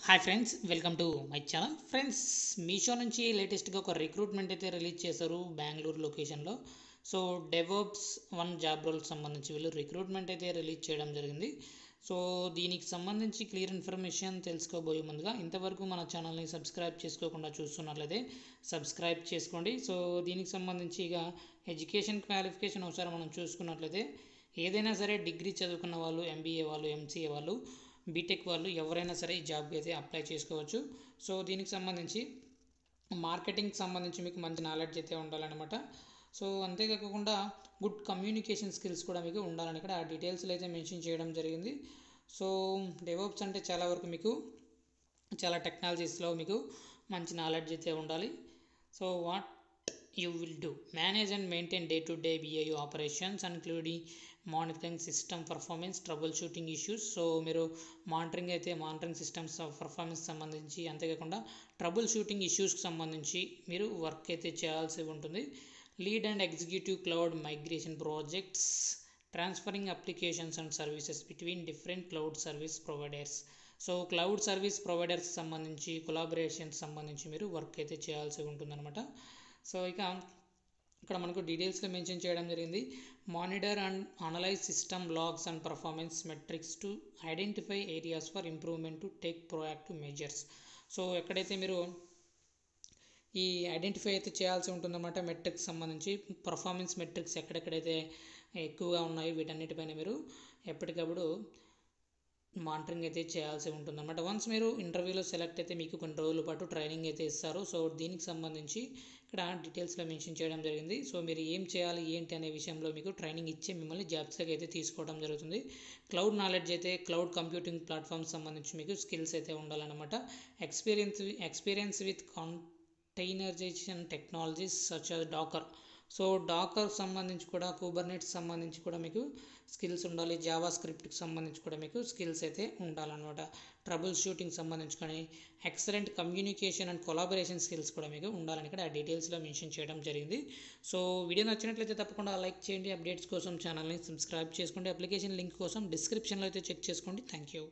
Hi friends, welcome to my channel. Friends, Meesho నుంచి లేటెస్ట్గా ఒక రిక్రూట్మెంట్ అయితే రిలీజ్ చేశారు బెంగళూరు లొకేషన్లో. సో డెవోప్స్ వన్ జాబ్ రోల్కి సంబంధించి వీళ్ళు రిక్రూట్మెంట్ అయితే రిలీజ్ చేయడం జరిగింది. సో దీనికి సంబంధించి క్లియర్ ఇన్ఫర్మేషన్ తెలుసుకోబోయే ముందుగా ఇంతవరకు మన ఛానల్ని సబ్స్క్రైబ్ చేసుకోకుండా చూస్తున్నట్లయితే సబ్స్క్రైబ్ చేసుకోండి. సో దీనికి సంబంధించి ఇక ఎడ్యుకేషన్ క్వాలిఫికేషన్ ఒకసారి మనం చూసుకున్నట్లయితే ఏదైనా సరే డిగ్రీ చదువుకున్న వాళ్ళు, ఎంబీఏ వాళ్ళు, ఎంసీఏ వాళ్ళు, బీటెక్ వాళ్ళు ఎవరైనా సరే ఈ జాబ్కి అయితే అప్లై చేసుకోవచ్చు. సో దీనికి సంబంధించి మార్కెటింగ్కి సంబంధించి మీకు మంచి నాలెడ్జ్ అయితే ఉండాలన్నమాట. సో అంతేకాకుండా గుడ్ కమ్యూనికేషన్ స్కిల్స్ కూడా మీకు ఉండాలని ఇక్కడ ఆ డీటెయిల్స్లో అయితే మెన్షన్ చేయడం జరిగింది. సో డెవోప్స్ అంటే చాలా వరకు మీకు చాలా టెక్నాలజీస్లో మీకు మంచి నాలెడ్జ్ అయితే ఉండాలి. So what you will do: manage and maintain day-to-day BAU operations including monitoring system performance, troubleshooting issues. So మీరు మానిటరింగ్ సిస్టమ్స్ పర్ఫార్మెన్స్ సంబంధించి, అంతేకాకుండా ట్రబుల్ షూటింగ్ ఇష్యూస్కి సంబంధించి మీరు వర్క్ అయితే చేయాల్సి ఉంటుంది. Lead and executive cloud migration projects, transferring applications and services between different cloud service providers. So cloud service providers సంబంధించి collaborations సంబంధించి మీరు వర్క్ అయితే చేయాల్సి ఉంటుందన్నమాట. సో ఇక ఇక్కడ మనకు డీటెయిల్స్లో మెన్షన్ చేయడం జరిగింది. Monitor and analyse system logs and performance metrics to identify areas for improvement to take proactive measures. So ఎక్కడైతే మీరు ఈ ఐడెంటిఫై అయితే చేయాల్సి ఉంటుందన్నమాట మెట్రిక్స్ సంబంధించి, పర్ఫార్మెన్స్ మెట్రిక్స్ ఎక్కడెక్కడైతే ఎక్కువగా ఉన్నాయి వీటన్నిటిపైన మీరు ఎప్పటికప్పుడు మానిటరింగ్ అయితే చేయాల్సి ఉంటుందన్నమాట. వన్స్ మీరు ఇంటర్వ్యూలో సెలెక్ట్ అయితే మీకు కొన్ని రోజుల పాటు ట్రైనింగ్ అయితే ఇస్తారు. సో దీనికి సంబంధించి ఇక్కడ డీటెయిల్స్లో మెన్షన్ చేయడం జరిగింది. సో మీరు ఏం చేయాలి ఏంటి అనే విషయంలో మీకు ట్రైనింగ్ ఇచ్చే మిమ్మల్ని జాబ్స్లోకి అయితే తీసుకోవడం జరుగుతుంది. క్లౌడ్ నాలెడ్జ్ అయితే క్లౌడ్ కంప్యూటింగ్ ప్లాట్ఫామ్స్ సంబంధించి మీకు స్కిల్స్ అయితే ఉండాలన్నమాట. Experience with containerisation technologies such as Docker. So Docker సంబంధించి కూడా, కుబర్నెట్స్ సంబంధించి కూడా మీకు స్కిల్స్ ఉండాలి. జావా స్క్రిప్ట్కి సంబంధించి కూడా మీకు స్కిల్స్ అయితే ఉండాలన్నమాట. ట్రబుల్ షూటింగ్ సంబంధించి కానీ excellent communication and collaboration skills కూడా మీకు ఉండాలని ఇక్కడ ఆ డీటెయిల్స్లో మెన్షన్ చేయడం జరిగింది. సో వీడియో నచ్చినట్లయితే తప్పకుండా లైక్ చేయండి. అప్డేట్స్ కోసం ఛానల్ని సబ్స్క్రైబ్ చేసుకోండి. అప్లికేషన్ లింక్ కోసం డిస్క్రిప్షన్లో అయితే చెక్ చేసుకోండి. Thank you.